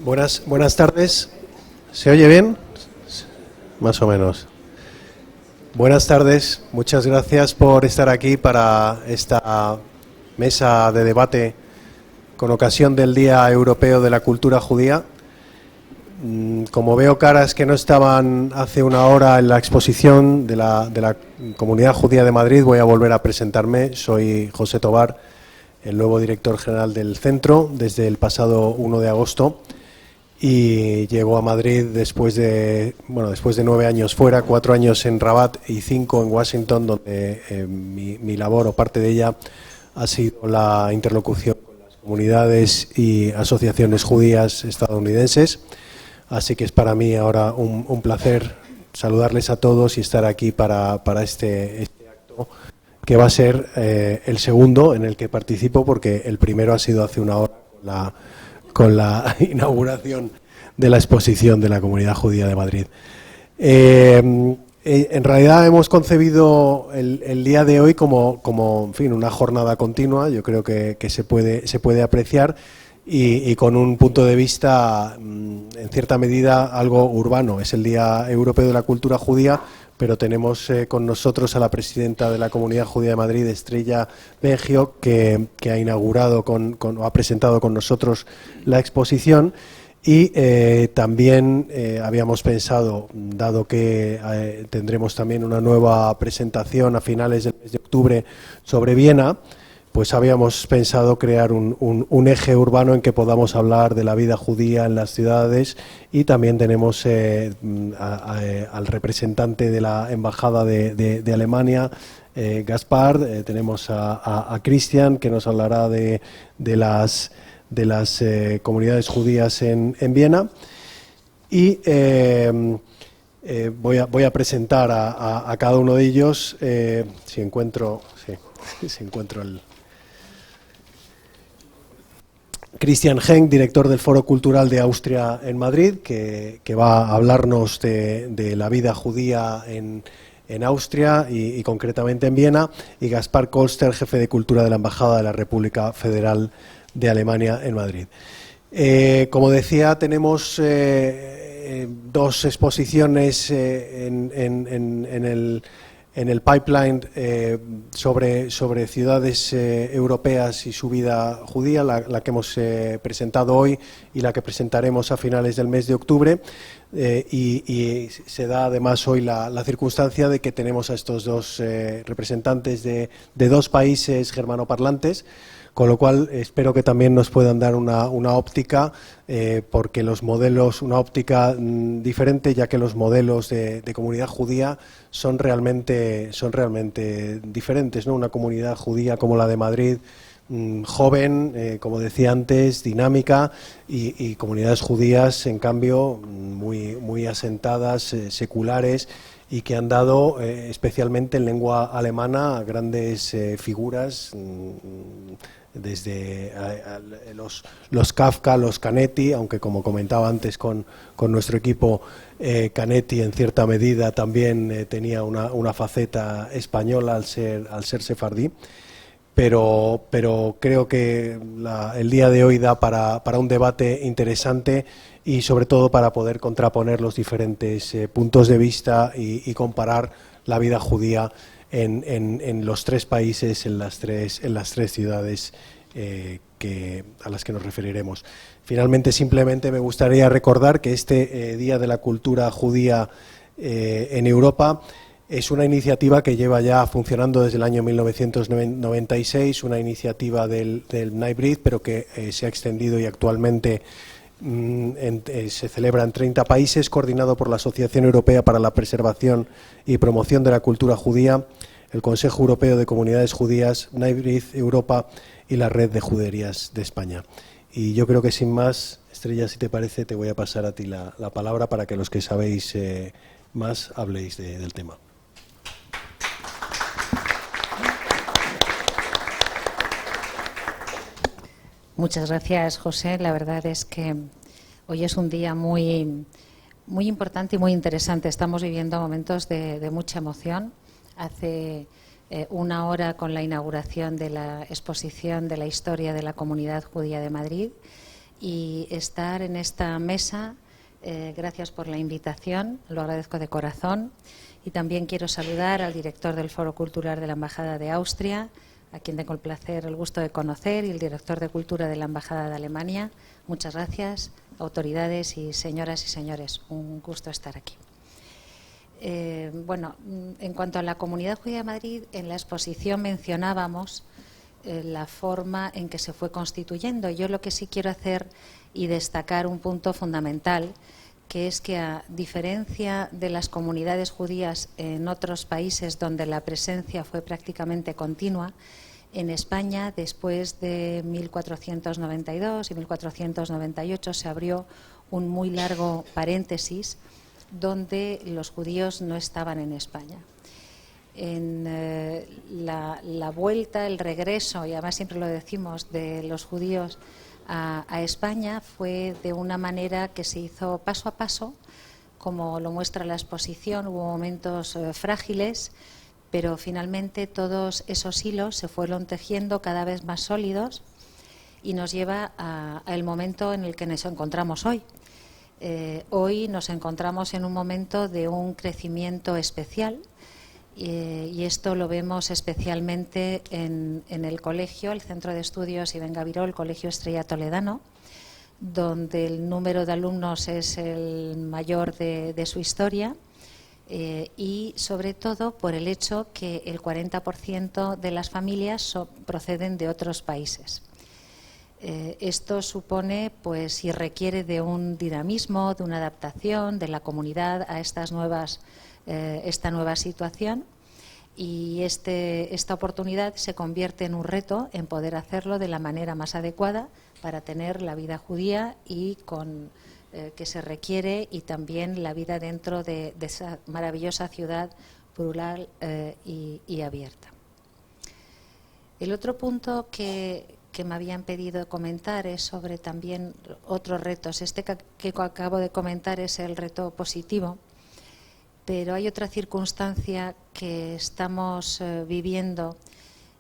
Buenas tardes. ¿Se oye bien? Más o menos. Buenas tardes. Muchas gracias por estar aquí para esta mesa de debate con ocasión del Día Europeo de la Cultura Judía. Como veo caras que no estaban hace una hora en la exposición de la Comunidad Judía de Madrid, voy a volver a presentarme. Soy José Tobar, el nuevo director general del centro desde el pasado 1 de agosto. Y llegó a Madrid después de 9 años fuera, 4 años en Rabat y 5 en Washington, donde mi labor o parte de ella ha sido la interlocución con las comunidades y asociaciones judías estadounidenses. Así que es para mí ahora un placer saludarles a todos y estar aquí para este acto, que va a ser el segundo en el que participo, porque el primero ha sido hace una hora con la inauguración de la exposición de la Comunidad Judía de Madrid. En realidad hemos concebido el día de hoy como en fin, una jornada continua. Yo creo que se puede apreciar y con un punto de vista, en cierta medida, algo urbano. Es el Día Europeo de la Cultura Judía, pero tenemos con nosotros a la presidenta de la Comunidad Judía de Madrid, Estrella Bengio, que ha inaugurado ha presentado con nosotros la exposición. Y también habíamos pensado, dado que tendremos también una nueva presentación a finales del mes de octubre sobre Viena, pues habíamos pensado crear un eje urbano en que podamos hablar de la vida judía en las ciudades, y también tenemos al representante de la Embajada de Alemania, Gaspar, tenemos a Christian, que nos hablará de las comunidades judías en Viena, y voy a presentar a cada uno de ellos, si encuentro el... Christian Henk, director del Foro Cultural de Austria en Madrid, que va a hablarnos de la vida judía en Austria y concretamente en Viena, y Gaspar Kolster, jefe de Cultura de la Embajada de la República Federal de Alemania en Madrid. Como decía, tenemos dos exposiciones en el pipeline sobre ciudades europeas y su vida judía, la que hemos presentado hoy y la que presentaremos a finales del mes de octubre. Y se da además hoy la circunstancia de que tenemos a estos dos representantes de dos países germanoparlantes, con lo cual espero que también nos puedan dar una óptica, porque los modelos, una óptica diferente, ya que los modelos de comunidad judía son realmente diferentes, ¿no? Una comunidad judía como la de Madrid, joven, como decía antes, dinámica, y comunidades judías, en cambio, muy asentadas, seculares, y que han dado, especialmente en lengua alemana, grandes figuras, desde los Kafka, los Canetti, aunque como comentaba antes con nuestro equipo, Canetti en cierta medida también tenía una faceta española al ser sefardí, pero creo que el día de hoy da para un debate interesante, y sobre todo para poder contraponer los diferentes puntos de vista y comparar la vida judía en los tres países, en las tres ciudades a las que nos referiremos. Finalmente, simplemente me gustaría recordar que este Día de la Cultura Judía en Europa es una iniciativa que lleva ya funcionando desde el año 1996, una iniciativa del NIBRID, pero que se ha extendido y actualmente se celebra en 30 países, coordinado por la Asociación Europea para la Preservación y Promoción de la Cultura Judía, el Consejo Europeo de Comunidades Judías, NIBRID Europa y la Red de Juderías de España. Y yo creo que sin más, Estrella, si te parece, te voy a pasar a ti la palabra para que los que sabéis más habléis del tema. Muchas gracias, José. La verdad es que hoy es un día muy importante y muy interesante. Estamos viviendo momentos de mucha emoción. Hace una hora, con la inauguración de la exposición de la historia de la Comunidad Judía de Madrid, y estar en esta mesa. Gracias por la invitación, lo agradezco de corazón. Y también quiero saludar al director del Foro Cultural de la Embajada de Austria, a quien tengo el gusto de conocer, y el director de Cultura de la Embajada de Alemania. Muchas gracias, autoridades y señoras y señores. Un gusto estar aquí. Bueno, en cuanto a la Comunidad Judía de Madrid, en la exposición mencionábamos la forma en que se fue constituyendo. Yo lo que sí quiero hacer y destacar un punto fundamental, que es que, a diferencia de las comunidades judías en otros países donde la presencia fue prácticamente continua, en España, después de 1492 y 1498, se abrió un muy largo paréntesis donde los judíos no estaban en España. En la vuelta, el regreso, y además siempre lo decimos, de los judíos a España fue de una manera que se hizo paso a paso, como lo muestra la exposición. Hubo momentos frágiles, pero finalmente todos esos hilos se fueron tejiendo cada vez más sólidos y nos lleva al momento en el que nos encontramos hoy. Hoy nos encontramos en un momento de un crecimiento especial, y esto lo vemos especialmente en el colegio, el Centro de Estudios Ibn Gabirol, el Colegio Estrella Toledano, donde el número de alumnos es el mayor de su historia, y sobre todo por el hecho que el 40% de las familias proceden de otros países. Esto supone, pues, y requiere de un dinamismo, de una adaptación de la comunidad a esta nueva situación, y esta oportunidad se convierte en un reto en poder hacerlo de la manera más adecuada para tener la vida judía y que se requiere, y también la vida dentro de esa maravillosa ciudad plural y abierta. El otro punto que me habían pedido comentar es sobre también otros retos. Que acabo de comentar es el reto positivo, pero hay otra circunstancia que estamos viviendo,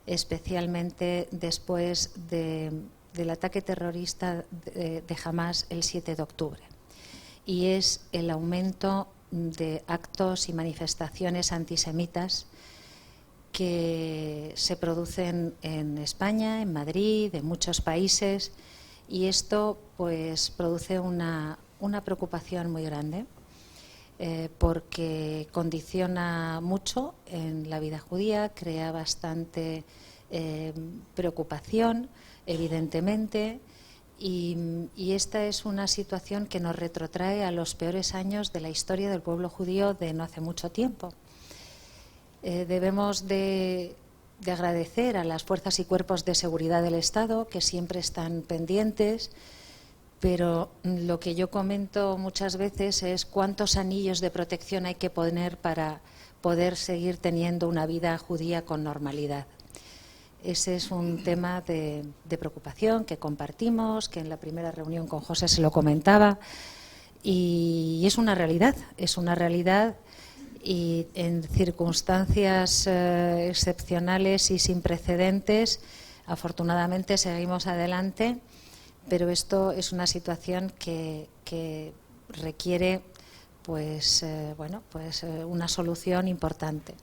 especialmente después del ataque terrorista de Hamás el 7 de octubre, y es el aumento de actos y manifestaciones antisemitas que se producen en España, en Madrid, en muchos países, y esto, pues, produce una preocupación muy grande, porque condiciona mucho en la vida judía, crea bastante preocupación, evidentemente, y esta es una situación que nos retrotrae a los peores años de la historia del pueblo judío de no hace mucho tiempo. Debemos de agradecer a las fuerzas y cuerpos de seguridad del Estado, que siempre están pendientes, pero lo que yo comento muchas veces es cuántos anillos de protección hay que poner para poder seguir teniendo una vida judía con normalidad. Ese es un tema de preocupación que compartimos, que en la primera reunión con José se lo comentaba, y es una realidad, y en circunstancias excepcionales y sin precedentes, afortunadamente seguimos adelante, pero esto es una situación que requiere, pues, una solución importante.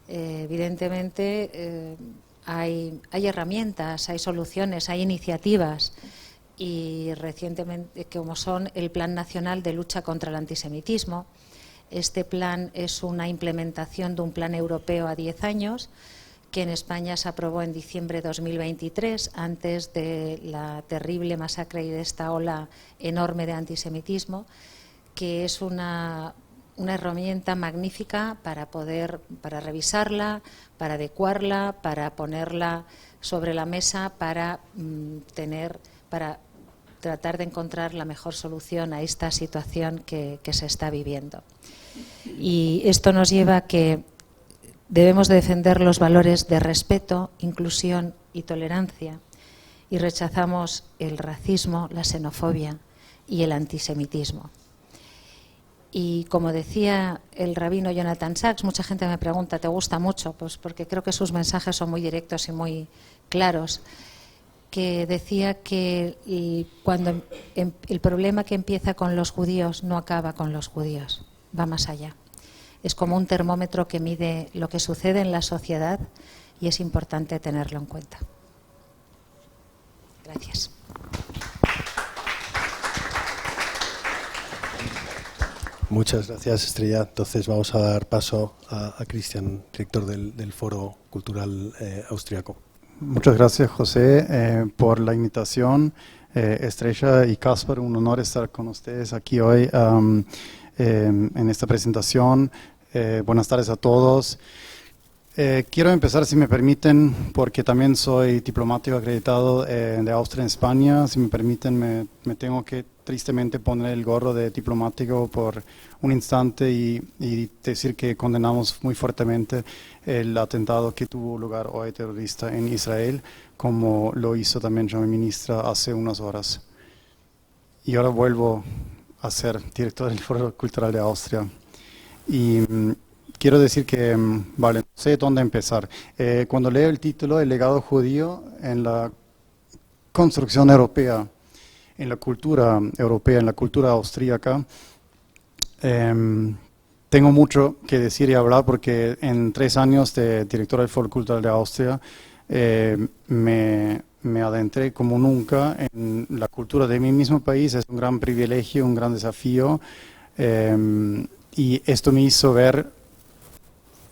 Evidentemente hay herramientas, hay soluciones, hay iniciativas, y recientemente, como son el Plan Nacional de Lucha contra el Antisemitismo. Este plan es una implementación de un plan europeo a 10 años que en España se aprobó en diciembre de 2023, antes de la terrible masacre y de esta ola enorme de antisemitismo, que es una herramienta magnífica para revisarla, para adecuarla, para ponerla sobre la mesa, para tratar de encontrar la mejor solución a esta situación que se está viviendo. Y esto nos lleva a que debemos de defender los valores de respeto, inclusión y tolerancia, y rechazamos el racismo, la xenofobia y el antisemitismo. Y como decía el rabino Jonathan Sacks, mucha gente me pregunta, ¿te gusta mucho? Pues porque creo que sus mensajes son muy directos y muy claros, que decía que cuando el problema que empieza con los judíos no acaba con los judíos, va más allá. Es como un termómetro que mide lo que sucede en la sociedad y es importante tenerlo en cuenta. Gracias. Muchas gracias, Estrella. Entonces vamos a dar paso a Cristian, director del Foro Cultural Austriaco. Muchas gracias, José, por la invitación. Estrella y Caspar, un honor estar con ustedes aquí hoy en esta presentación. Buenas tardes a todos. Quiero empezar, si me permiten, porque también soy diplomático acreditado de Austria en España. Si me permiten, me tengo que tristemente poner el gorro de diplomático por un instante y decir que condenamos muy fuertemente el atentado que tuvo lugar hoy terrorista en Israel, como lo hizo también mi ministra hace unas horas. Y ahora vuelvo a ser director del Foro Cultural de Austria. Y quiero decir que, vale, no sé dónde empezar. Cuando leo el título, El legado judío en la construcción europea, en la cultura europea, en la cultura austríaca, tengo mucho que decir y hablar porque en 3 años de director del Foro Cultural de Austria me adentré como nunca en la cultura de mi mismo país. Es un gran privilegio, un gran desafío, y esto me hizo ver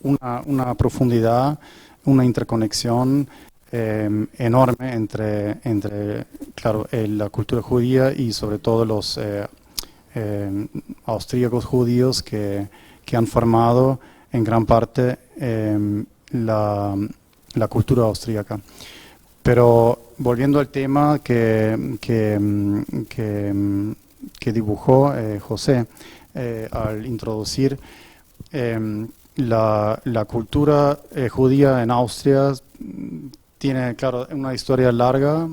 una profundidad, una interconexión enorme entre claro, la cultura judía y sobre todo los austríacos judíos que han formado en gran parte la cultura austríaca. Pero volviendo al tema que dibujó José al introducir la cultura judía en Austria, tiene, claro, una historia larga,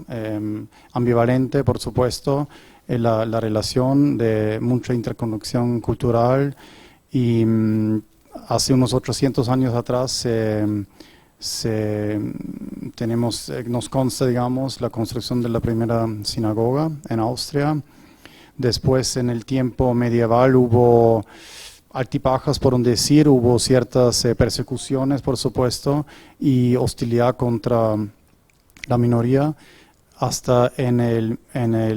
ambivalente, por supuesto, la relación de mucha interconexión cultural y hace unos 800 años atrás nos consta, digamos, la construcción de la primera sinagoga en Austria. Después, en el tiempo medieval, hubo altibajas, por un decir, hubo ciertas persecuciones, por supuesto, y hostilidad contra la minoría, hasta en el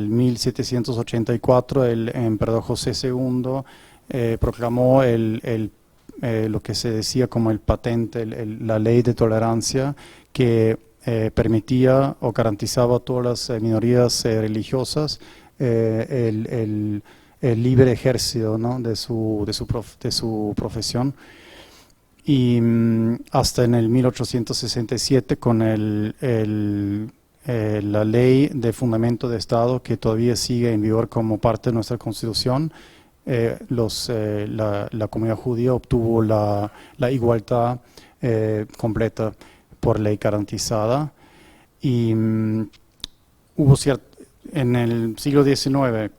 1784 el emperador José II proclamó lo que se decía como el patente, la ley de tolerancia, que permitía o garantizaba a todas las minorías religiosas el libre ejercicio, ¿no?, de su profesión. Y hasta en el 1867 con la ley de fundamento de Estado, que todavía sigue en vigor como parte de nuestra Constitución, la comunidad judía obtuvo la igualdad completa por ley garantizada. Y hubo en el siglo XIX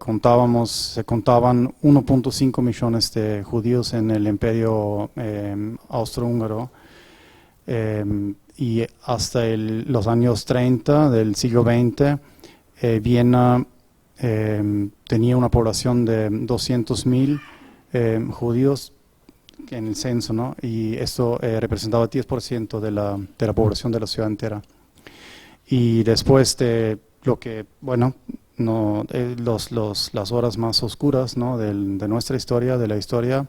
se contaban 1.5 millones de judíos en el imperio austrohúngaro, y hasta los años 30 del siglo XX Viena tenía una población de 200.000 judíos en el censo, ¿no? Y esto representaba 10% de la población de la ciudad entera. Y después de lo que, bueno, no, las horas más oscuras, ¿no?, de nuestra historia, de la historia,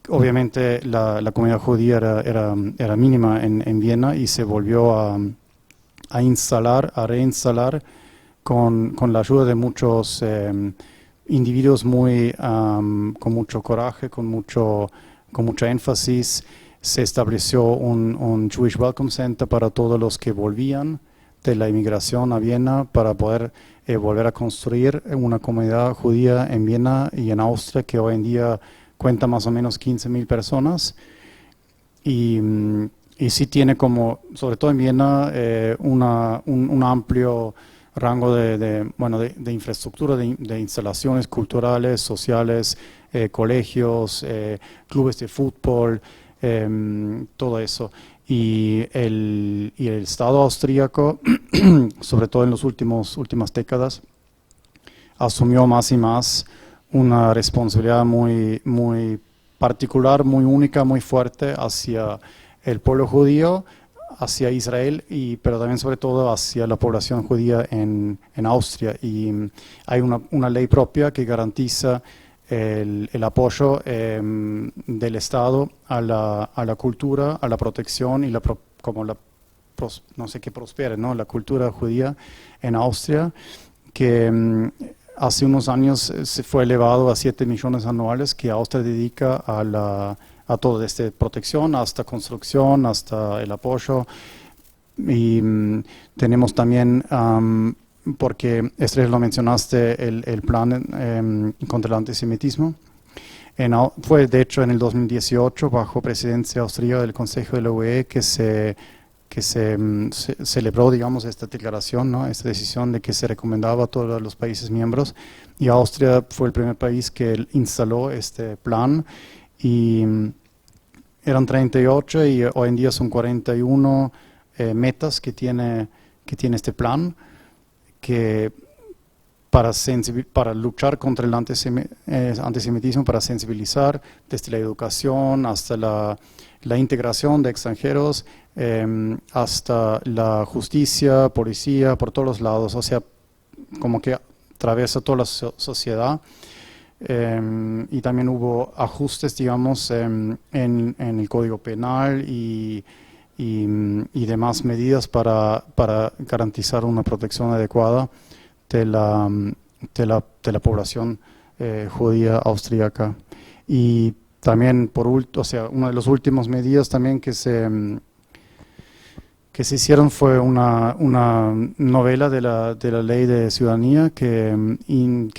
obviamente la comunidad judía era mínima en Viena y se volvió a reinstalar con la ayuda de muchos individuos con mucho coraje, con mucha énfasis. Se estableció un Jewish Welcome Center para todos los que volvían de la inmigración a Viena, para poder volver a construir una comunidad judía en Viena y en Austria, que hoy en día cuenta más o menos 15.000 personas. Y sí tiene como, sobre todo en Viena, un amplio rango de infraestructura, de instalaciones culturales, sociales, colegios, clubes de fútbol, todo eso. y el Estado austríaco, sobre todo en las últimas décadas, asumió más y más una responsabilidad muy, muy particular, muy única, muy fuerte hacia el pueblo judío, hacia Israel, pero también sobre todo hacia la población judía en Austria. Y hay una ley propia que garantiza el apoyo del Estado a la cultura, a la protección y no sé qué prospere, ¿no? La cultura judía en Austria, que hace unos años se fue elevado a 7 millones anuales que Austria dedica a todo, desde protección hasta construcción, hasta el apoyo. Y tenemos también, porque Estrella lo mencionaste, el plan contra el antisemitismo. Fue de hecho en el 2018, bajo presidencia austríaca del Consejo de la UE, que se celebró, digamos, esta declaración, ¿no? Esta decisión de que se recomendaba a todos los países miembros, y Austria fue el primer país que instaló este plan, y eran 38 y hoy en día son 41 metas que tiene este plan, que para luchar contra el antisemitismo, para sensibilizar desde la educación hasta la integración de extranjeros, hasta la justicia, policía, por todos los lados, o sea, como que atraviesa toda la sociedad. Y también hubo ajustes, digamos, en el Código Penal y demás medidas para garantizar una protección adecuada de la población judía austríaca. Y también, o sea, una de las últimas medidas también que se hicieron fue una novela de la Ley de Ciudadanía que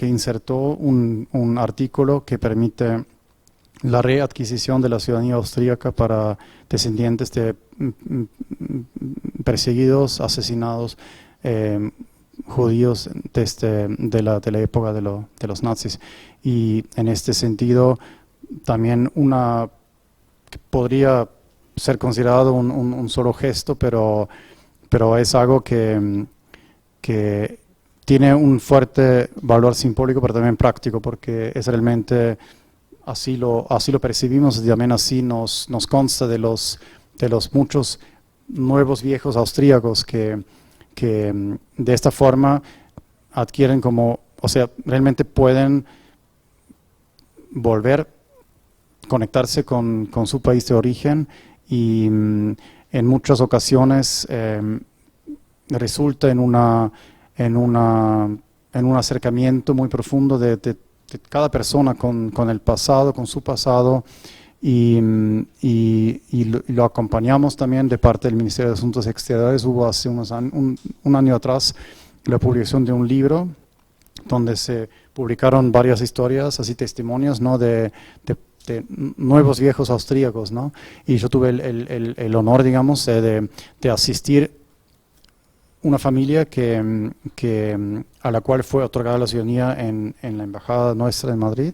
insertó un artículo que permite la readquisición de la ciudadanía austríaca para descendientes de perseguidos, asesinados judíos de la época de los nazis. Y en este sentido, también podría ser considerado un solo gesto, pero es algo que tiene un fuerte valor simbólico, pero también práctico, porque es realmente así lo percibimos, y también así nos consta de los muchos nuevos viejos austríacos que de esta forma adquieren o sea, realmente pueden conectarse con su país de origen, y en muchas ocasiones resulta en un acercamiento muy profundo de cada persona con el pasado, con su pasado, y lo acompañamos también de parte del Ministerio de Asuntos Exteriores. Hubo hace un año atrás la publicación de un libro donde se publicaron varias historias, así testimonios, ¿no? de nuevos viejos austríacos, ¿no? Y yo tuve el honor, digamos, de asistir una familia a la cual fue otorgada la ciudadanía en la embajada nuestra en Madrid,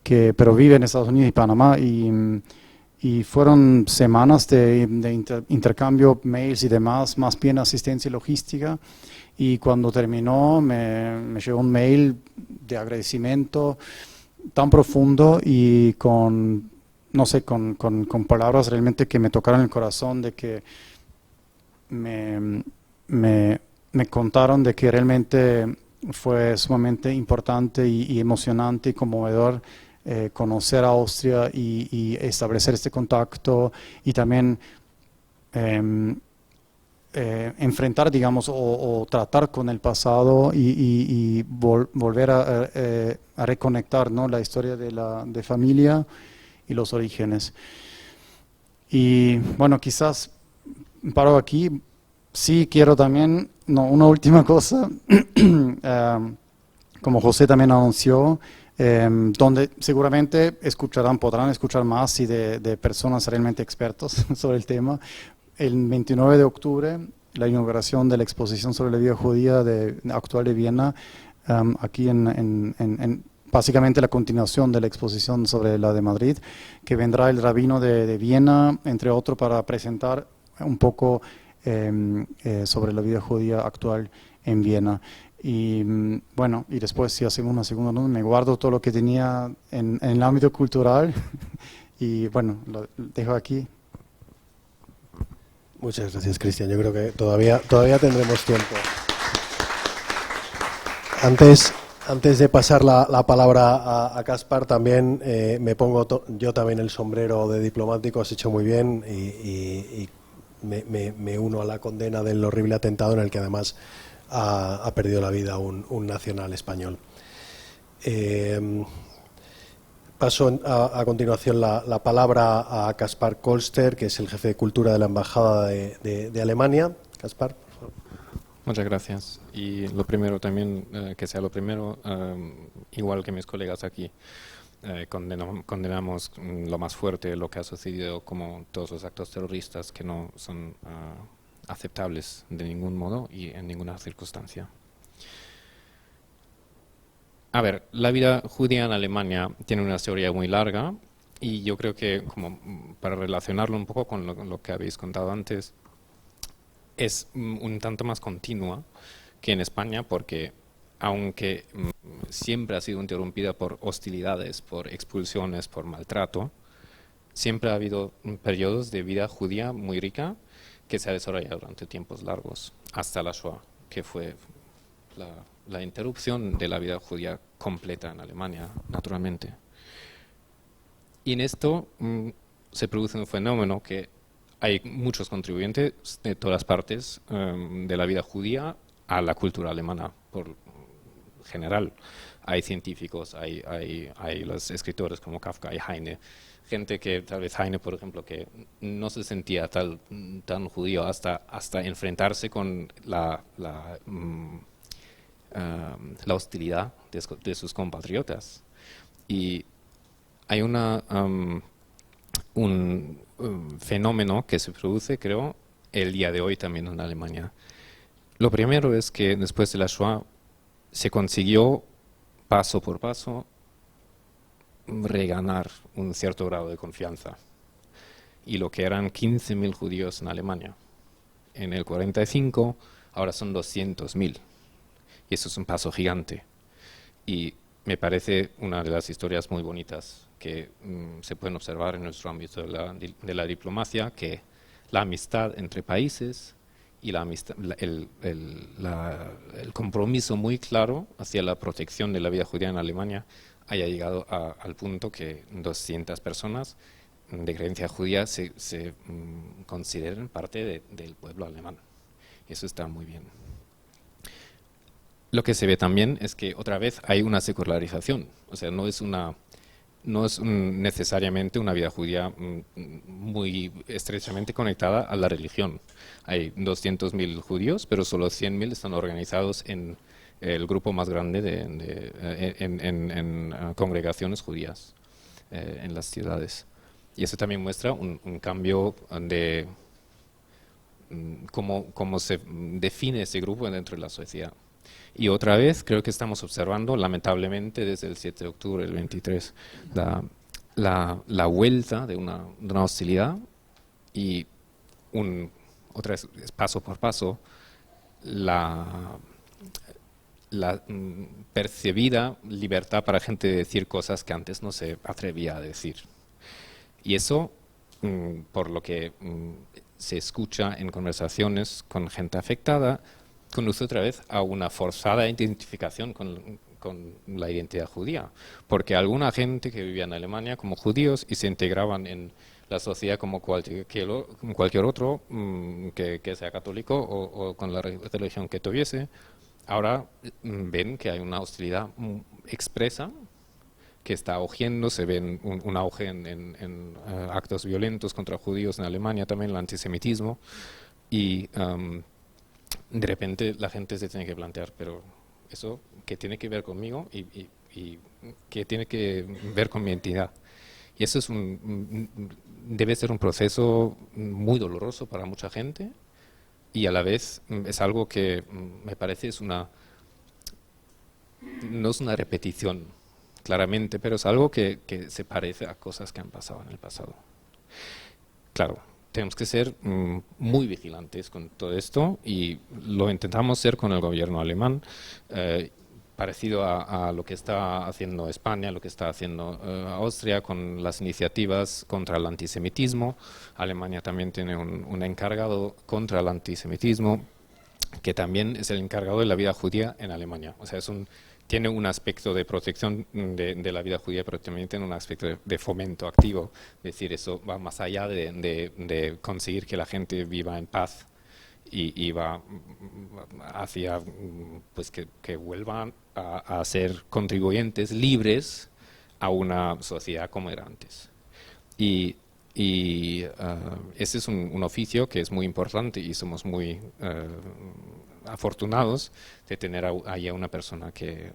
pero vive en Estados Unidos y Panamá, y fueron semanas de intercambio, mails y demás, más bien asistencia y logística. Y cuando terminó me llegó un mail de agradecimiento tan profundo y con palabras realmente que me tocaron el corazón, de que me contaron de que realmente fue sumamente importante y emocionante y conmovedor conocer a Austria y establecer este contacto, y también enfrentar, digamos, o tratar con el pasado y volver a reconectar, ¿no? La historia de familia y los orígenes. Y bueno, quizás paro aquí. Sí quiero también, una última cosa, como José también anunció, donde seguramente podrán escuchar más y de personas realmente expertos sobre el tema. El 29 de octubre, la inauguración de la exposición sobre la vida judía actual de Viena, aquí en básicamente la continuación de la exposición sobre la de Madrid, que vendrá el rabino de Viena, entre otros, para presentar un poco sobre la vida judía actual en Viena. Y bueno, y después si hacemos una segunda ronda, me guardo todo lo que tenía en el ámbito cultural y bueno, lo dejo aquí. Muchas gracias, Cristian. Yo creo que todavía tendremos tiempo. Antes de pasar la palabra a Kaspar, también me pongo yo también el sombrero de diplomático. Has hecho muy bien y me uno a la condena del horrible atentado en el que además ha perdido la vida un nacional español. Paso a continuación la palabra a Kaspar Kolster, que es el jefe de cultura de la Embajada de Alemania. Kaspar, por favor. Muchas gracias. Y lo primero también, que sea lo primero, igual que mis colegas aquí, condenamos lo más fuerte lo que ha sucedido, como todos los actos terroristas que no son aceptables de ningún modo y en ninguna circunstancia. A ver, la vida judía en Alemania tiene una historia muy larga y yo creo que, como para relacionarlo un poco con lo que habéis contado antes, es un tanto más continua que en España, porque aunque siempre ha sido interrumpida por hostilidades, por expulsiones, por maltrato, siempre ha habido periodos de vida judía muy rica que se ha desarrollado durante tiempos largos, hasta la Shoah, que fue la interrupción de la vida judía completa en Alemania, naturalmente. Y en esto se produce un fenómeno que hay muchos contribuyentes de todas partes de la vida judía a la cultura alemana, por general. Hay científicos, hay los escritores como Kafka y Heine, gente que, tal vez Heine, por ejemplo, que no se sentía tan judío hasta enfrentarse con la hostilidad de sus compatriotas. Y hay un fenómeno que se produce, creo, el día de hoy también en Alemania. Lo primero es que después de la Shoah se consiguió, paso por paso, reganar un cierto grado de confianza. Y lo que eran 15.000 judíos en Alemania en el 45, ahora son 200.000. Y eso es un paso gigante. Y me parece una de las historias muy bonitas que se pueden observar en nuestro ámbito de la diplomacia, que la amistad entre países y el compromiso muy claro hacia la protección de la vida judía en Alemania haya llegado al punto que 200 personas de creencia judía se consideren parte del pueblo alemán. Y eso está muy bien. Lo que se ve también es que otra vez hay una secularización, o sea, no es necesariamente una vida judía muy estrechamente conectada a la religión. Hay 200.000 judíos, pero solo 100.000 están organizados en el grupo más grande en congregaciones judías en las ciudades. Y eso también muestra un cambio de cómo se define ese grupo dentro de la sociedad. Y otra vez creo que estamos observando, lamentablemente, desde el 7 de octubre del 23, la vuelta de una hostilidad y otra vez, paso por paso, la percibida libertad para gente de decir cosas que antes no se atrevía a decir. Y eso, por lo que se escucha en conversaciones con gente afectada, conduce otra vez a una forzada identificación con la identidad judía, porque alguna gente que vivía en Alemania como judíos y se integraban en la sociedad como cualquier otro que sea católico o con la religión que tuviese, ahora ven que hay una hostilidad expresa que está augiendo, se ve un auge en actos violentos contra judíos en Alemania, también el antisemitismo, y de repente la gente se tiene que plantear, pero eso, ¿qué tiene que ver conmigo y qué tiene que ver con mi identidad? Y eso debe ser un proceso muy doloroso para mucha gente y a la vez es algo que me parece no es una repetición claramente, pero es algo que se parece a cosas que han pasado en el pasado. Claro, tenemos que ser muy vigilantes con todo esto y lo intentamos ser con el gobierno alemán, parecido a lo que está haciendo España, lo que está haciendo Austria con las iniciativas contra el antisemitismo. Alemania también tiene un encargado contra el antisemitismo, que también es el encargado de la vida judía en Alemania. O sea, tiene un aspecto de protección de la vida judía, pero también tiene un aspecto de fomento activo. Es decir, eso va más allá de conseguir que la gente viva en paz y va hacia pues que vuelvan a ser contribuyentes libres a una sociedad como era antes. Y ese es un oficio que es muy importante y somos muy afortunados de tener ahí a una persona que,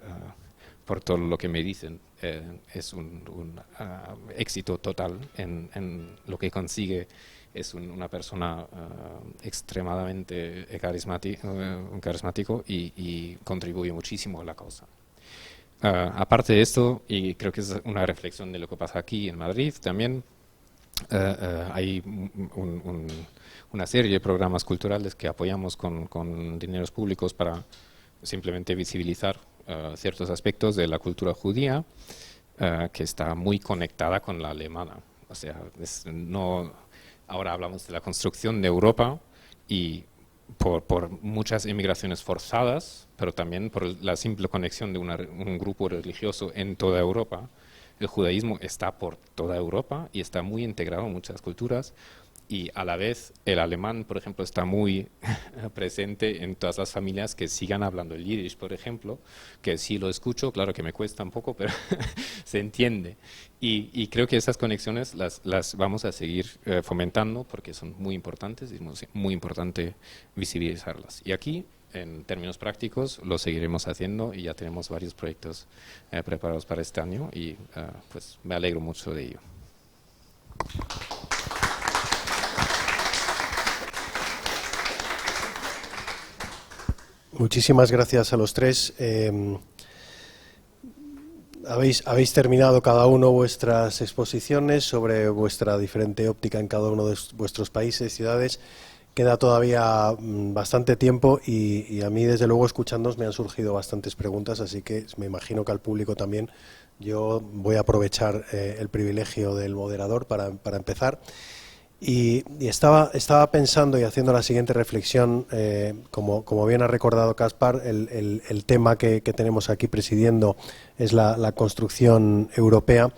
por todo lo que me dicen, es un éxito total en lo que consigue. Es una persona extremadamente carismático y contribuye muchísimo a la causa. Aparte de esto, y creo que es una reflexión de lo que pasa aquí en Madrid también, hay una serie de programas culturales que apoyamos con dineros públicos para simplemente visibilizar ciertos aspectos de la cultura judía que está muy conectada con la alemana. O sea, ahora hablamos de la construcción de Europa y por muchas emigraciones forzadas, pero también por la simple conexión de un grupo religioso en toda Europa. El judaísmo está por toda Europa y está muy integrado en muchas culturas, y a la vez el alemán, por ejemplo, está muy presente en todas las familias que sigan hablando el yiddish, por ejemplo, que sí lo escucho, claro que me cuesta un poco, pero se entiende. Y creo que esas conexiones las vamos a seguir fomentando porque son muy importantes y es muy importante visibilizarlas. Y aquí, en términos prácticos, lo seguiremos haciendo y ya tenemos varios proyectos preparados para este año y pues me alegro mucho de ello. Muchísimas gracias a los tres. Habéis terminado cada uno vuestras exposiciones sobre vuestra diferente óptica en cada uno de vuestros países, ciudades. Queda todavía bastante tiempo y a mí, desde luego, escuchándoos me han surgido bastantes preguntas, así que me imagino que al público también. Yo voy a aprovechar el privilegio del moderador para empezar. Y estaba pensando y haciendo la siguiente reflexión, como bien ha recordado Caspar, el tema que tenemos aquí presidiendo es la construcción europea,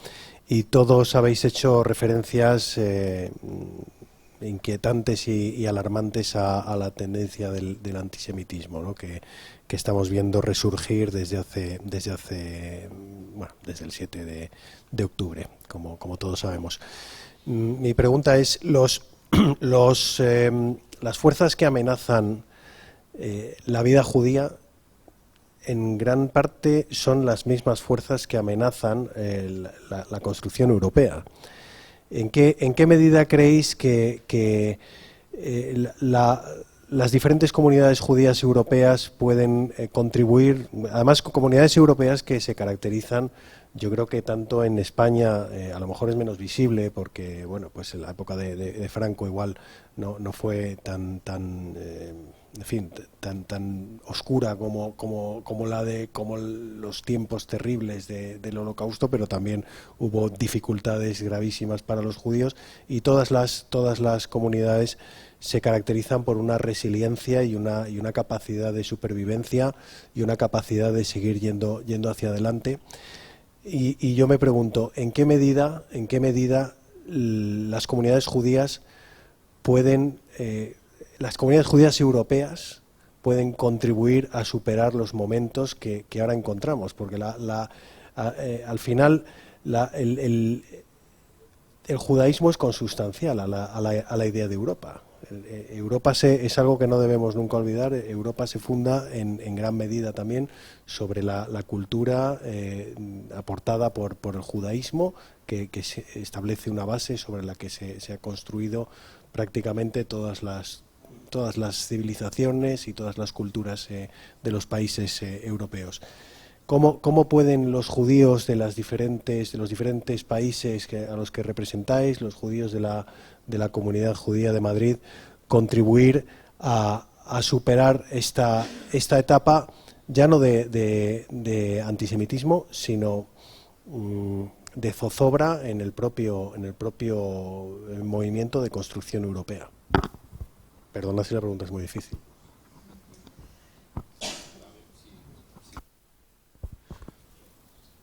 y todos habéis hecho referencias inquietantes y alarmantes a la tendencia del antisemitismo, ¿no? que estamos viendo resurgir desde el 7 de octubre, como todos sabemos. Mi pregunta es, las fuerzas que amenazan la vida judía en gran parte son las mismas fuerzas que amenazan la construcción europea. ¿En qué medida creéis que las diferentes comunidades judías europeas pueden contribuir, además comunidades europeas que se caracterizan, yo creo que tanto en España, a lo mejor es menos visible porque, bueno, pues en la época de Franco igual no fue tan oscura como los tiempos terribles del Holocausto, pero también hubo dificultades gravísimas para los judíos, y todas las comunidades se caracterizan por una resiliencia y una capacidad de supervivencia y una capacidad de seguir yendo hacia adelante. Y yo me pregunto, ¿en qué medida las comunidades judías las comunidades judías europeas pueden contribuir a superar los momentos que ahora encontramos? Porque al final el judaísmo es consustancial a la idea de Europa. Europa es algo que no debemos nunca olvidar. Europa se funda en gran medida también sobre la cultura aportada por el judaísmo, que establece una base sobre la que se ha construido prácticamente todas las civilizaciones y todas las culturas de los países europeos. ¿Cómo pueden los judíos de los diferentes países a los que representáis, los judíos de la comunidad judía de Madrid, contribuir a superar esta etapa, ya no de antisemitismo, sino de zozobra en el propio movimiento de construcción europea? Perdona si la pregunta es muy difícil.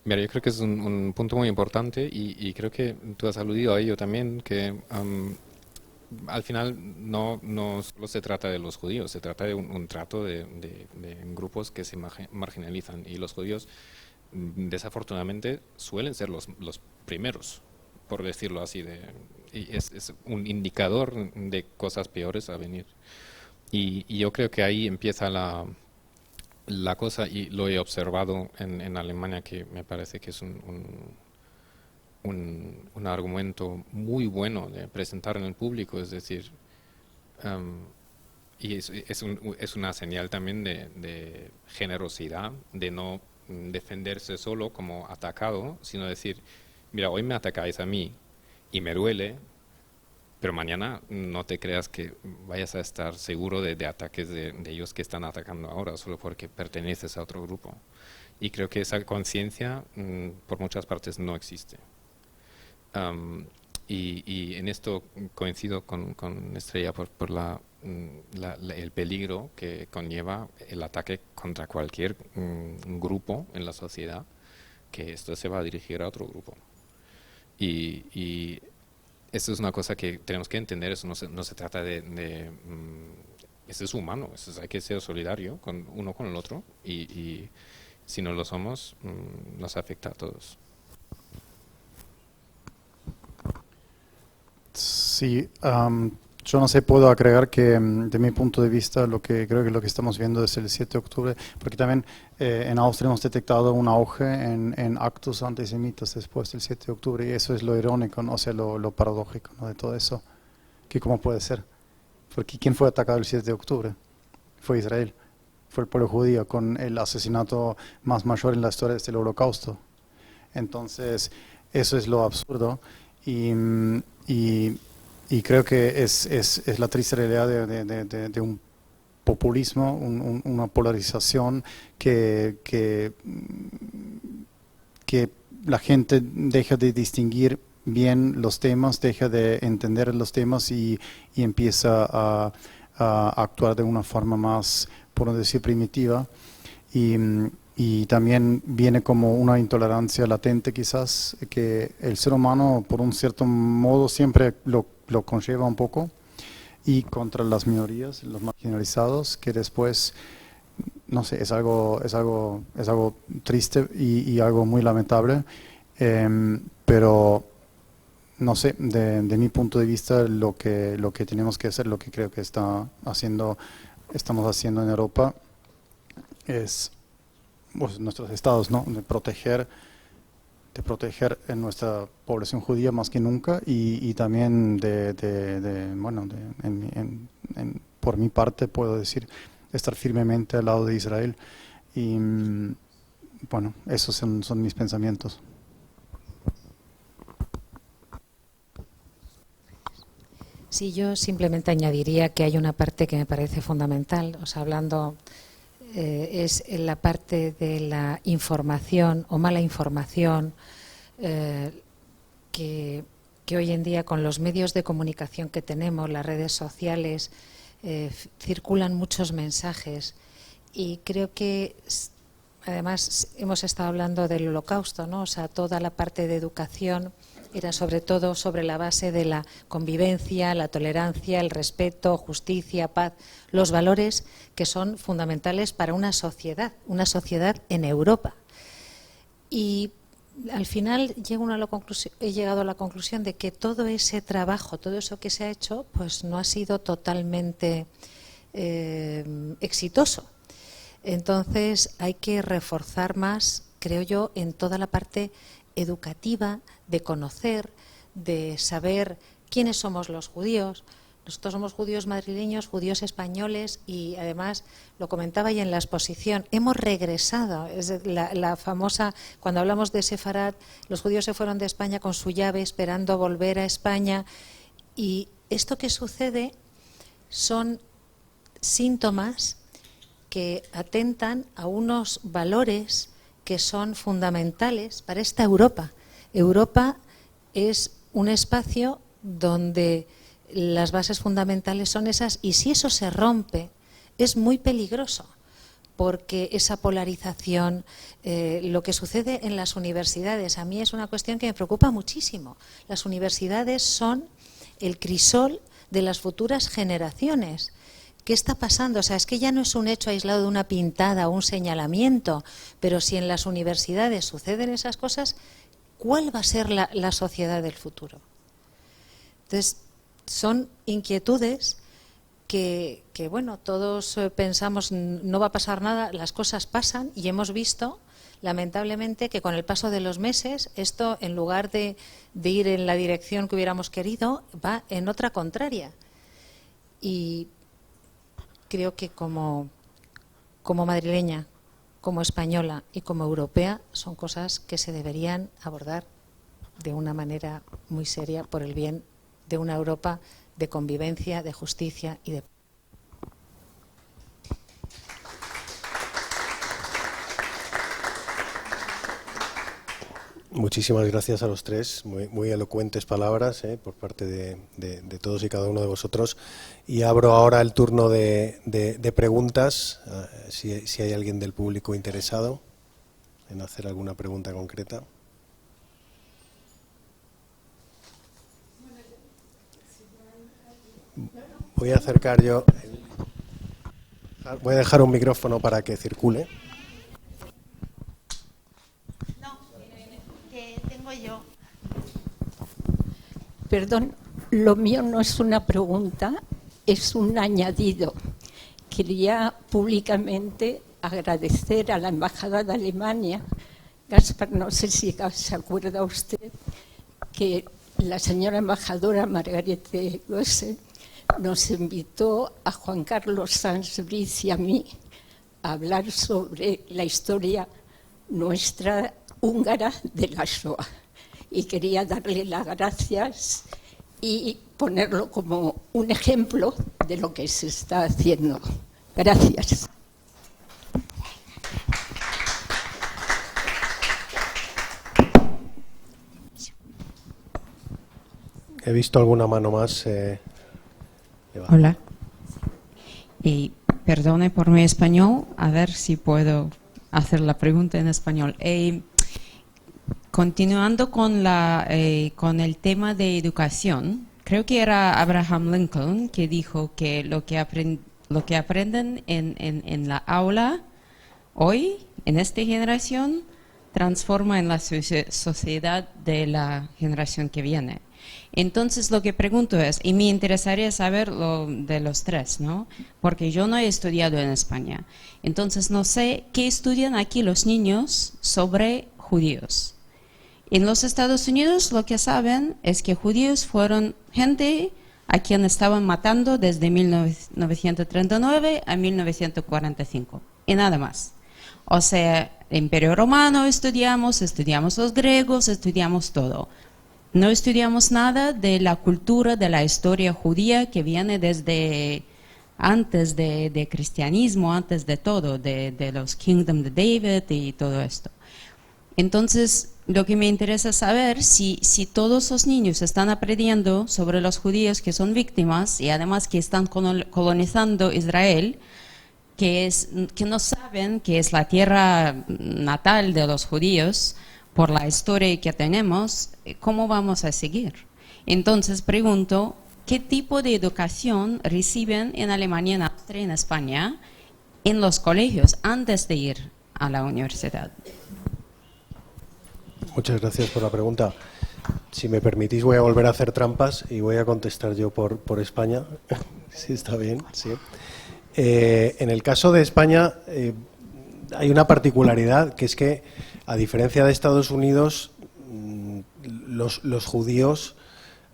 Mira, yo creo que es un punto muy importante y creo que tú has aludido a ello también, que al final no solo se trata de los judíos, se trata de un trato de grupos que se marginalizan, y los judíos desafortunadamente suelen ser los primeros, por decirlo así, y es un indicador de cosas peores a venir. Y yo creo que ahí empieza la cosa, y lo he observado en Alemania, que me parece que es un argumento muy bueno de presentar en el público, es decir, y es una señal también de generosidad, de no defenderse solo como atacado, sino decir, mira, hoy me atacáis a mí y me duele, pero mañana no te creas que vayas a estar seguro de ataques de ellos que están atacando ahora, solo porque perteneces a otro grupo. Y creo que esa conciencia por muchas partes no existe. Y en esto coincido con Estrella por el peligro que conlleva el ataque contra cualquier grupo en la sociedad, que esto se va a dirigir a otro grupo. Y esto es una cosa que tenemos que entender. Eso no se trata eso es humano, hay que ser solidario uno con el otro, y si no lo somos, nos afecta a todos. Sí, yo no sé, puedo agregar que de mi punto de vista creo que lo que estamos viendo es el 7 de octubre, porque también en Austria hemos detectado un auge en actos antisemitas después del 7 de octubre, y eso es lo irónico, ¿no? O sea, lo paradójico, ¿no?, de todo eso, que cómo puede ser. Porque ¿quién fue atacado el 7 de octubre? Fue Israel, fue el pueblo judío, con el asesinato más mayor en la historia del Holocausto. Entonces, eso es lo absurdo. Y creo que es la triste realidad de un populismo, una polarización que la gente deja de distinguir bien los temas, deja de entender los temas y empieza a actuar de una forma más, por no decir, primitiva. Y también viene como una intolerancia latente, quizás, que el ser humano, por un cierto modo, siempre lo conlleva un poco, y contra las minorías, los marginalizados, que después, no sé, es algo triste y algo muy lamentable, pero no sé, de mi punto de vista, lo que tenemos que hacer, lo que creo que estamos haciendo en Europa, es, pues, nuestros estados, ¿no?, de proteger en nuestra población judía más que nunca, y también por mi parte puedo decir, estar firmemente al lado de Israel, y bueno, esos son mis pensamientos. Sí, yo simplemente añadiría que hay una parte que me parece fundamental, o sea, hablando es en la parte de la información o mala información, que hoy en día, con los medios de comunicación que tenemos, las redes sociales, circulan muchos mensajes, y creo que además hemos estado hablando del Holocausto, ¿no? O sea, toda la parte de educación era sobre todo sobre la base de la convivencia, la tolerancia, el respeto, justicia, paz, los valores que son fundamentales para una sociedad en Europa. Y al final he llegado a la conclusión de que todo ese trabajo, todo eso que se ha hecho, pues no ha sido totalmente exitoso. Entonces hay que reforzar más, creo yo, en toda la parte educativa, de conocer, de saber quiénes somos los judíos, Nosotros somos judíos madrileños, judíos españoles y además, lo comentaba ya en la exposición, hemos regresado. Es la famosa, cuando hablamos de Sefarad, los judíos se fueron de España con su llave esperando volver a España y esto que sucede son síntomas que atentan a unos valores que son fundamentales para esta Europa. Europa es un espacio donde las bases fundamentales son esas y si eso se rompe es muy peligroso porque esa polarización, lo que sucede en las universidades, a mí es una cuestión que me preocupa muchísimo. Las universidades son el crisol de las futuras generaciones. ¿Qué está pasando? O sea, es que ya no es un hecho aislado de una pintada o un señalamiento, pero si en las universidades suceden esas cosas, ¿cuál va a ser la sociedad del futuro? Entonces, son inquietudes que bueno, todos pensamos no va a pasar nada, las cosas pasan y hemos visto, lamentablemente, que con el paso de los meses esto, en lugar de ir en la dirección que hubiéramos querido, va en otra contraria. Y creo que como madrileña, como española y como europea son cosas que se deberían abordar de una manera muy seria por el bien de una Europa de convivencia, de justicia y de... Muchísimas gracias a los tres, muy elocuentes palabras por parte de todos y cada uno de vosotros. Y abro ahora el turno de preguntas, si hay alguien del público interesado en hacer alguna pregunta concreta. Voy a acercar yo, voy a dejar un micrófono para que circule. Yo. Perdón, lo mío no es una pregunta, es un añadido. Quería públicamente agradecer a la Embajada de Alemania, Gaspar, no sé si se acuerda usted, que la señora embajadora Margarete Gosse nos invitó a Juan Carlos Sanz Briz y a mí a hablar sobre la historia nuestra húngara de la Shoah. Y quería darle las gracias y ponerlo como un ejemplo de lo que se está haciendo. Gracias. He visto alguna mano más. Hola. Y perdone por mi español, a ver si puedo hacer la pregunta en español. Continuando con el tema de educación, creo que era Abraham Lincoln que dijo que lo que aprenden en la aula hoy, en esta generación, transforma en la sociedad de la generación que viene. Entonces lo que pregunto es, y me interesaría saber lo de los tres, ¿no? Porque yo no he estudiado en España. Entonces no sé qué estudian aquí los niños sobre judíos. En los Estados Unidos lo que saben es que judíos fueron gente a quien estaban matando desde 1939 a 1945 y nada más. O sea, el Imperio Romano estudiamos los griegos, estudiamos todo. No estudiamos nada de la cultura, de la historia judía que viene desde antes de cristianismo, antes de todo, de los Kingdom de David y todo esto. Entonces, lo que me interesa saber si todos los niños están aprendiendo sobre los judíos que son víctimas y además que están colonizando Israel, que no saben que es la tierra natal de los judíos por la historia que tenemos, ¿cómo vamos a seguir? Entonces pregunto, ¿qué tipo de educación reciben en Alemania, en Austria, en España, en los colegios antes de ir a la universidad? Muchas gracias por la pregunta. Si me permitís, voy a volver a hacer trampas y voy a contestar yo por España. Sí, está bien, sí. En el caso de España hay una particularidad, que es que, a diferencia de Estados Unidos, los judíos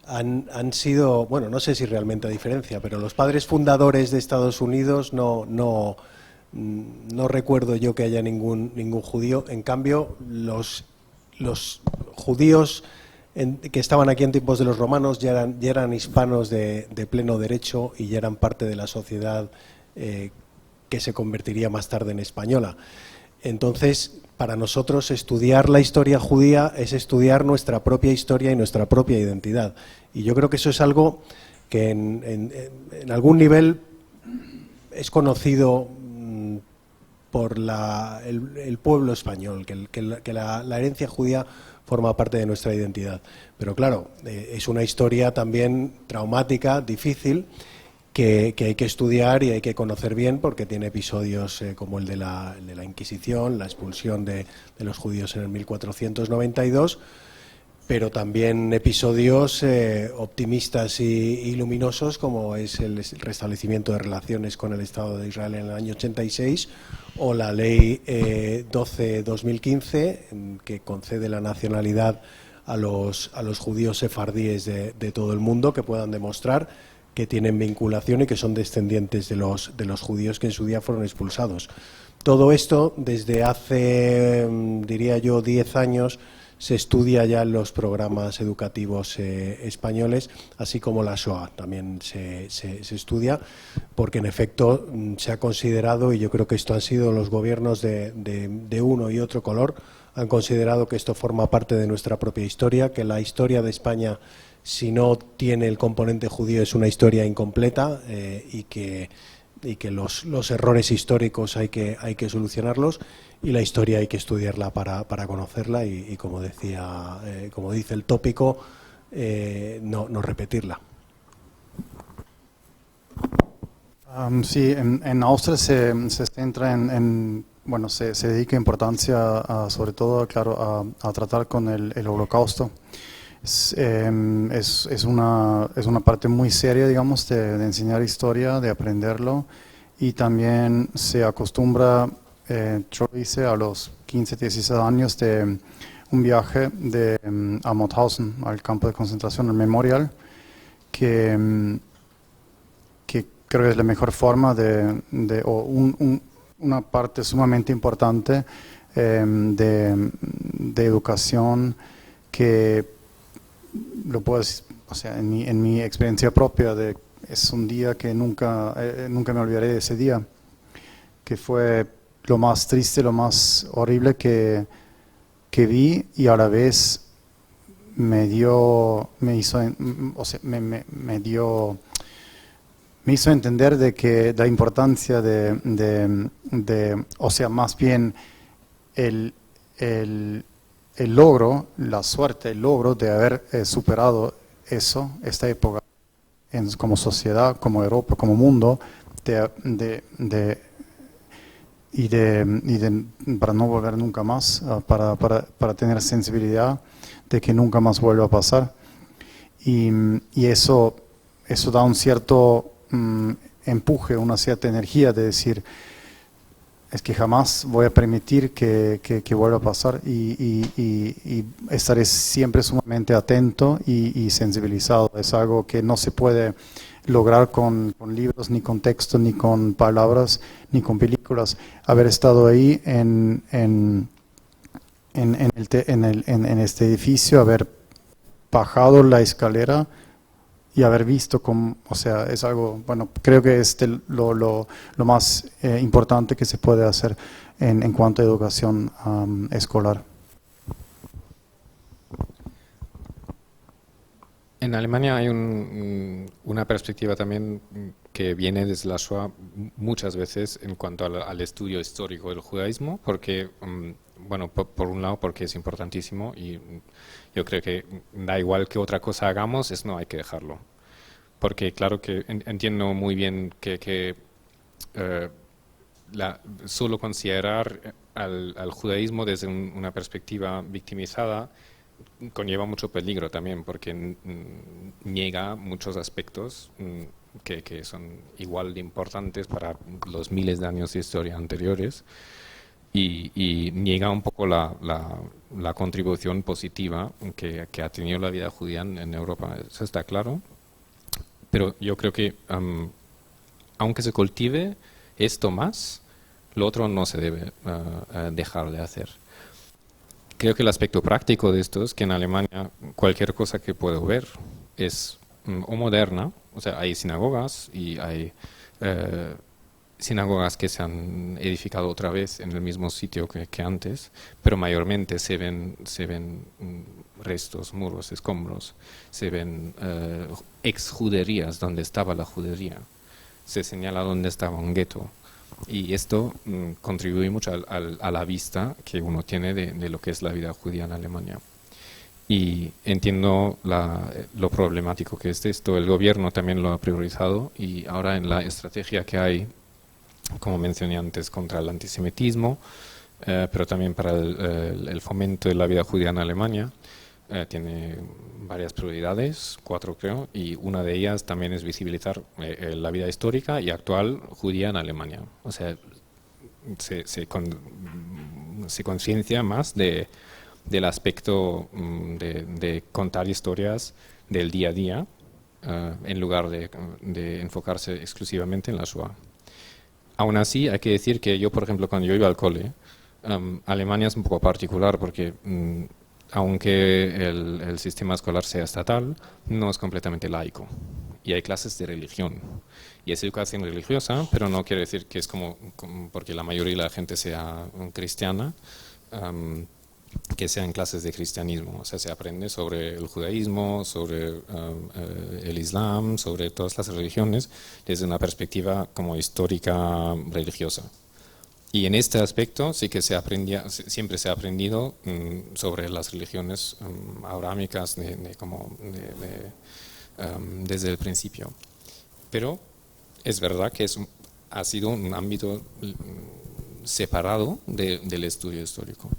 han sido, bueno, no sé si realmente a diferencia, pero los padres fundadores de Estados Unidos no recuerdo yo que haya ningún judío. En cambio, los judíos que estaban aquí en tiempos de los romanos ya eran hispanos de pleno derecho y ya eran parte de la sociedad que se convertiría más tarde en española. Entonces, para nosotros estudiar la historia judía es estudiar nuestra propia historia y nuestra propia identidad. Y yo creo que eso es algo que en algún nivel es conocido por el pueblo español, que la herencia judía forma parte de nuestra identidad. Pero claro, es una historia también traumática, difícil, que hay que estudiar y hay que conocer bien, porque tiene episodios como el de la Inquisición, la expulsión de los judíos en el 1492, pero también episodios optimistas y luminosos, como es el restablecimiento de relaciones con el Estado de Israel en el año 86, o la Ley 12-2015, que concede la nacionalidad a los judíos sefardíes de todo el mundo, que puedan demostrar que tienen vinculación y que son descendientes de los judíos que en su día fueron expulsados. Todo esto, desde hace, diría yo, 10 años, se estudia ya en los programas educativos españoles, así como la Shoah también se estudia, porque en efecto se ha considerado, y yo creo que esto han sido los gobiernos de uno y otro color, han considerado que esto forma parte de nuestra propia historia, que la historia de España, si no tiene el componente judío, es una historia incompleta, y que los errores históricos hay que solucionarlos, y la historia hay que estudiarla para conocerla y como decía, como dice el tópico, no repetirla. Sí, en Austria se centra bueno, se dedica importancia sobre todo, claro, a tratar con el Holocausto. Es una parte muy seria, digamos, de enseñar historia, de aprenderlo, y también se acostumbra, yo hice a los 15, 16 años de un viaje a Mauthausen, al campo de concentración, al Memorial, que creo que es la mejor forma una parte sumamente importante de educación que lo puedo decir, o sea, en mi experiencia propia, es un día que nunca me olvidaré de ese día, que fue lo más triste, lo más horrible que vi, y a la vez me hizo entender de que la importancia o sea, más bien el logro, la suerte, el logro de haber superado esta época como sociedad, como Europa, como mundo, para no volver nunca más, para tener sensibilidad de que nunca más vuelva a pasar. Y eso da un cierto empuje, una cierta energía de decir, es que jamás voy a permitir que vuelva a pasar, y estaré siempre sumamente atento y sensibilizado. Es algo que no se puede lograr con libros, ni con textos, ni con palabras, ni con películas. Haber estado ahí en este edificio, haber bajado la escalera y haber visto cómo, o sea, es algo, bueno, creo que es lo más importante que se puede hacer en cuanto a educación escolar. En Alemania hay una perspectiva también que viene desde la Shoah muchas veces en cuanto al estudio histórico del judaísmo, porque, bueno, por un lado porque es importantísimo, y yo creo que da igual que otra cosa hagamos, no hay que dejarlo. Porque claro que entiendo muy bien que solo considerar al judaísmo desde una perspectiva victimizada conlleva mucho peligro también, porque niega muchos aspectos que son igual de importantes para los miles de años de historia anteriores, y niega un poco la contribución positiva que ha tenido la vida judía en Europa, eso está claro. Pero yo creo que aunque se cultive esto más, lo otro no se debe dejar de hacer. Creo que el aspecto práctico de esto es que en Alemania cualquier cosa que puedo ver es o moderna, o sea, hay sinagogas y hay sinagogas que se han edificado otra vez en el mismo sitio que antes, pero mayormente se ven restos, muros, escombros, se ven exjuderías donde estaba la judería, se señala dónde estaba un gueto. Y esto contribuye mucho a la vista que uno tiene de lo que es la vida judía en Alemania. Y entiendo lo problemático que es esto. El gobierno también lo ha priorizado y ahora en la estrategia que hay, como mencioné antes, contra el antisemitismo, pero también para el fomento de la vida judía en Alemania, tiene varias prioridades, 4 creo, y una de ellas también es visibilizar la vida histórica y actual judía en Alemania. O sea, se conciencia más del aspecto de contar historias del día a día, en lugar de enfocarse exclusivamente en la Shoah. Aún así, hay que decir que yo, por ejemplo, cuando yo iba al cole, Alemania es un poco particular porque aunque el sistema escolar sea estatal, no es completamente laico. Y hay clases de religión. Y es educación religiosa, pero no quiere decir que es como porque la mayoría de la gente sea cristiana, que sean clases de cristianismo. O sea, se aprende sobre el judaísmo, sobre el islam, sobre todas las religiones, desde una perspectiva como histórica religiosa. Y en este aspecto sí que siempre se ha aprendido sobre las religiones abrahámicas desde el principio. Pero es verdad que ha sido un ámbito separado del estudio histórico.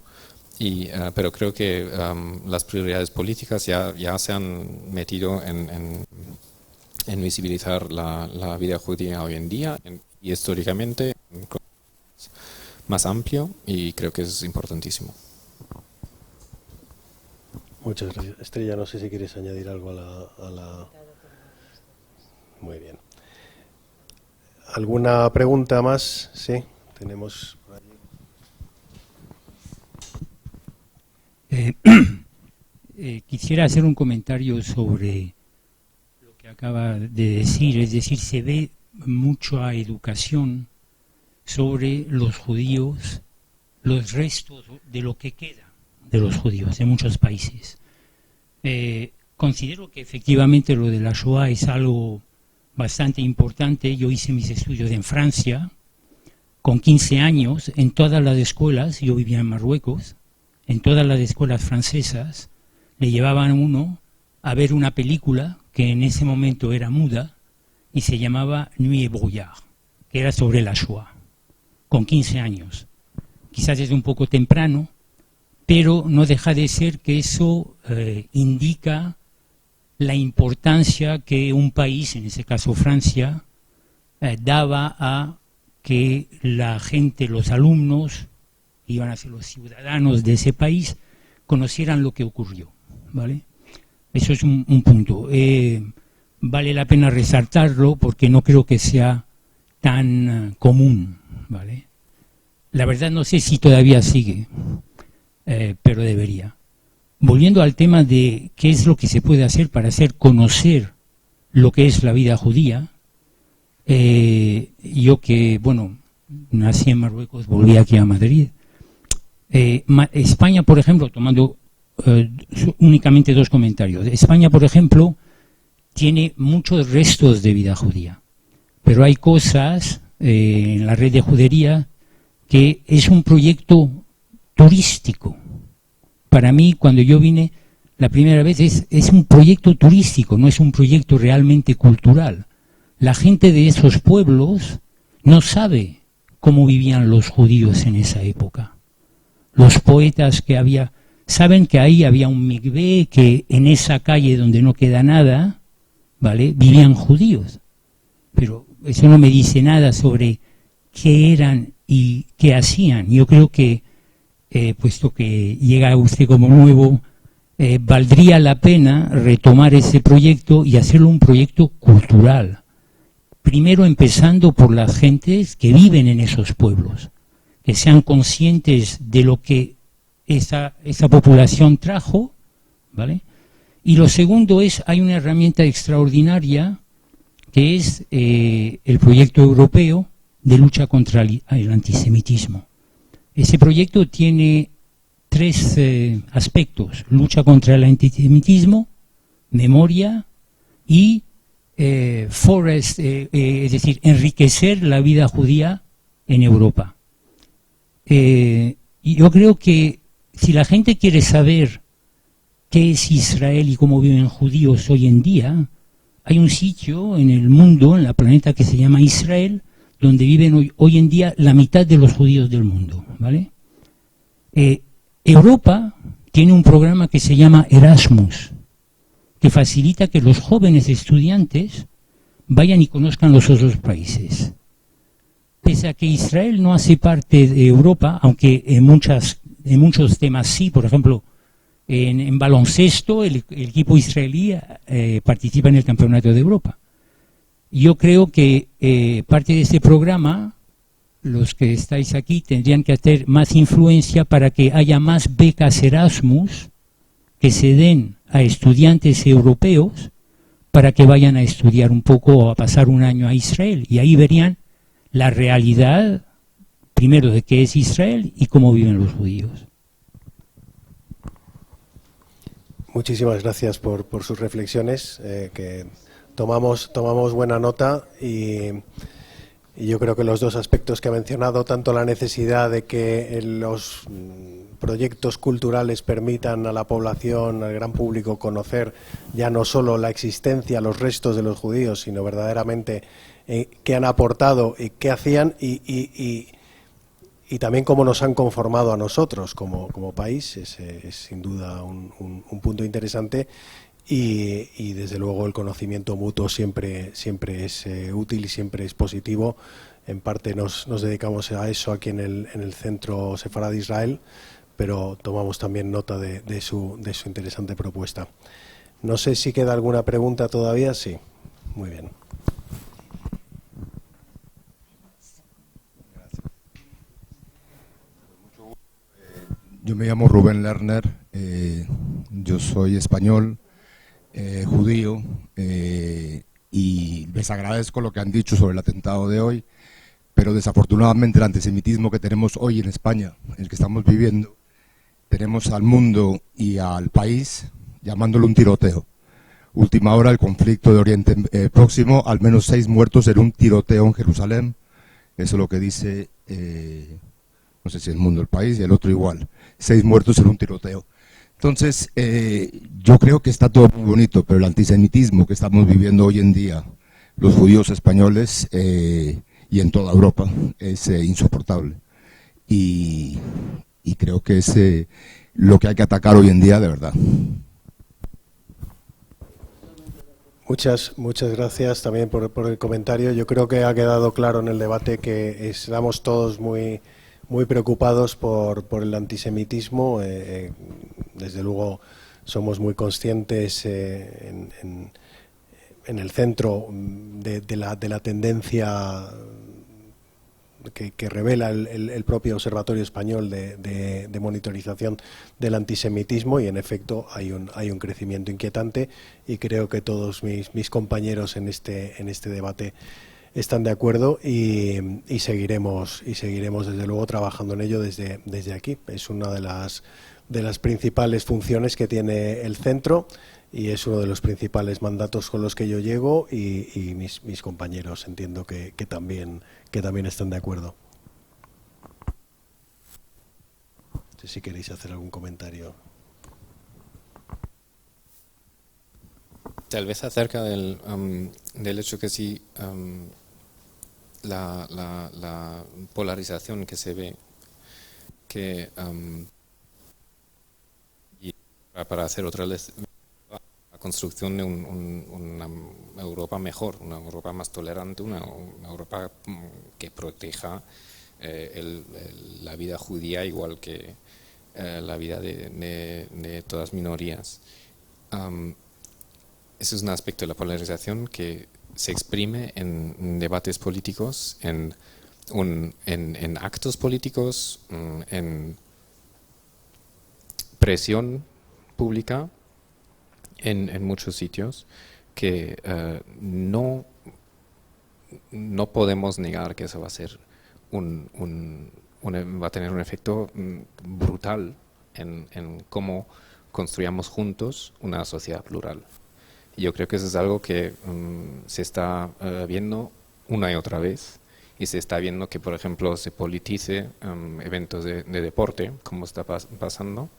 Pero creo que las prioridades políticas ya se han metido en visibilizar la vida judía hoy en día y históricamente más amplio, y creo que es importantísimo. Muchas gracias. Estrella, no sé si quieres añadir algo a la... Muy bien. ¿Alguna pregunta más? Sí, tenemos por allí. Quisiera hacer un comentario sobre lo que acaba de decir, es decir, se ve mucha educación sobre los judíos, los restos de lo que queda de los judíos de muchos países. Considero que efectivamente lo de la Shoah es algo bastante importante. Yo hice mis estudios en Francia, con 15 años, en todas las escuelas, yo vivía en Marruecos, en todas las escuelas francesas, le llevaban a uno a ver una película que en ese momento era muda y se llamaba Nuit et Brouillard, que era sobre la Shoah. Con 15 años. Quizás es un poco temprano, pero no deja de ser que eso indica la importancia que un país, en ese caso Francia, daba a que la gente, los alumnos, que iban a ser los ciudadanos de ese país, conocieran lo que ocurrió, ¿vale? Eso es un punto. Vale la pena resaltarlo porque no creo que sea tan común, ¿vale? La verdad no sé si todavía sigue, pero debería. Volviendo al tema de qué es lo que se puede hacer para hacer conocer lo que es la vida judía, yo que, bueno, nací en Marruecos, volví aquí a Madrid. España, por ejemplo, tomando únicamente 2 comentarios. España, por ejemplo, tiene muchos restos de vida judía, pero hay cosas en la red de judería que es un proyecto turístico. Para mí, cuando yo vine la primera vez, es un proyecto turístico, no es un proyecto realmente cultural. La gente de esos pueblos no sabe cómo vivían los judíos en esa época. Los poetas que había, saben que ahí había un mikvé, que en esa calle donde no queda nada, ¿vale?, vivían judíos. Pero eso no me dice nada sobre qué eran y qué hacían. Yo creo que puesto que llega usted como nuevo, valdría la pena retomar ese proyecto y hacerlo un proyecto cultural. Primero empezando por las gentes que viven en esos pueblos, que sean conscientes de lo que esa población trajo, ¿vale? Y lo segundo es, hay una herramienta extraordinaria que es el proyecto europeo de lucha contra el antisemitismo. Ese proyecto tiene tres aspectos: lucha contra el antisemitismo, memoria y es decir, enriquecer la vida judía en Europa. Y yo creo que si la gente quiere saber qué es Israel y cómo viven judíos hoy en día, hay un sitio en el mundo, en la planeta, que se llama Israel, donde viven hoy en día la mitad de los judíos del mundo, ¿vale? Europa tiene un programa que se llama Erasmus, que facilita que los jóvenes estudiantes vayan y conozcan los otros países. Pese a que Israel no hace parte de Europa, aunque en muchos temas sí, por ejemplo, en baloncesto el equipo israelí participa en el Campeonato de Europa. Yo creo que parte de este programa, los que estáis aquí, tendrían que hacer más influencia para que haya más becas Erasmus que se den a estudiantes europeos para que vayan a estudiar un poco o a pasar un año a Israel. Y ahí verían la realidad, primero, de qué es Israel y cómo viven los judíos. Muchísimas gracias por sus reflexiones, que tomamos buena nota, y yo creo que los dos aspectos que ha mencionado, tanto la necesidad de que los proyectos culturales permitan a la población, al gran público, conocer ya no solo la existencia, los restos de los judíos, sino verdaderamente qué han aportado y qué hacían, y también cómo nos han conformado a nosotros como país, es sin duda un punto interesante, y desde luego el conocimiento mutuo siempre es útil y siempre es positivo. En parte nos dedicamos a eso aquí en el Centro Sefarad de Israel, pero tomamos también nota de su interesante propuesta. No sé si queda alguna pregunta todavía. Sí, muy bien. Yo me llamo Rubén Lerner, yo soy español, judío, y les agradezco lo que han dicho sobre el atentado de hoy, pero desafortunadamente el antisemitismo que tenemos hoy en España, el que estamos viviendo, tenemos al mundo y al país llamándolo un tiroteo. Última hora, el conflicto de Oriente Próximo, al menos 6 muertos en un tiroteo en Jerusalén. Eso es lo que dice, no sé si el mundo, el país, y el otro igual. 6 muertos en un tiroteo. Entonces, yo creo que está todo muy bonito, pero el antisemitismo que estamos viviendo hoy en día, los judíos españoles y en toda Europa, es insoportable. Y creo que es lo que hay que atacar hoy en día de verdad. Muchas gracias también por el comentario. Yo creo que ha quedado claro en el debate que estamos todos muy preocupados por el antisemitismo. Desde luego somos muy conscientes en el centro de la tendencia que revela el propio Observatorio Español de monitorización del antisemitismo, y en efecto hay un crecimiento inquietante, y creo que todos mis compañeros en este debate están de acuerdo, y seguiremos desde luego trabajando en ello desde aquí. Es una de las principales funciones que tiene el centro, y es uno de los principales mandatos con los que yo llego, y mis compañeros entiendo que también están de acuerdo. No sé si queréis hacer algún comentario. Tal vez acerca del hecho que sí, la polarización que se ve, que y para hacer otra vez la construcción de una Europa mejor, una Europa más tolerante, una Europa que proteja la vida judía igual que la vida de todas minorías. Ese es un aspecto de la polarización que se exprime en debates políticos, en actos políticos, en presión pública, en muchos sitios, que no podemos negar que eso va a ser va a tener un efecto brutal en cómo construyamos juntos una sociedad plural. Y yo creo que eso es algo que se está viendo una y otra vez, y se está viendo que, por ejemplo, se politice eventos de deporte, como está pasando,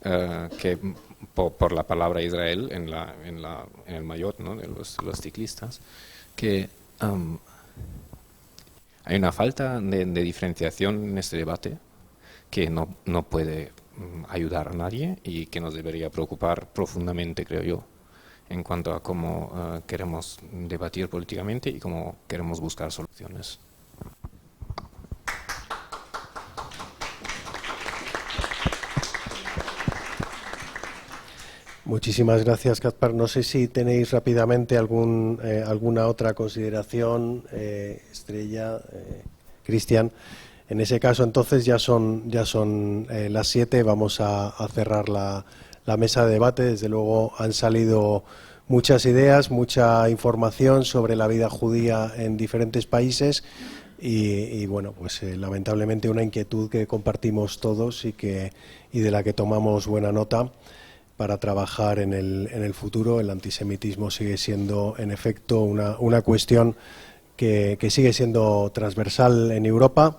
que por la palabra Israel en el maillot, ¿no?, de los ciclistas, que hay una falta de diferenciación en este debate que no puede ayudar a nadie y que nos debería preocupar profundamente, creo yo, en cuanto a cómo queremos debatir políticamente y cómo queremos buscar soluciones. Muchísimas gracias, Kaspar. No sé si tenéis rápidamente alguna otra consideración, Estrella, Cristian. En ese caso, entonces, ya son las 7. Vamos a cerrar la mesa de debate. Desde luego han salido muchas ideas, mucha información sobre la vida judía en diferentes países y bueno, pues lamentablemente una inquietud que compartimos todos y de la que tomamos buena nota para trabajar en el futuro. El antisemitismo sigue siendo, en efecto, una cuestión que sigue siendo transversal en Europa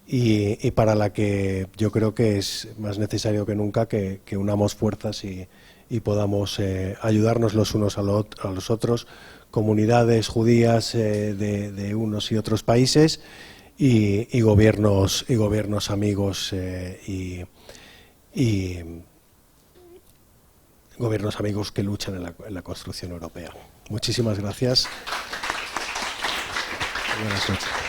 y para la que yo creo que es más necesario que nunca que unamos fuerzas y podamos ayudarnos los unos a los otros, comunidades judías de unos y otros países y gobiernos amigos gobiernos amigos que luchan en la construcción europea. Muchísimas gracias. Buenas noches.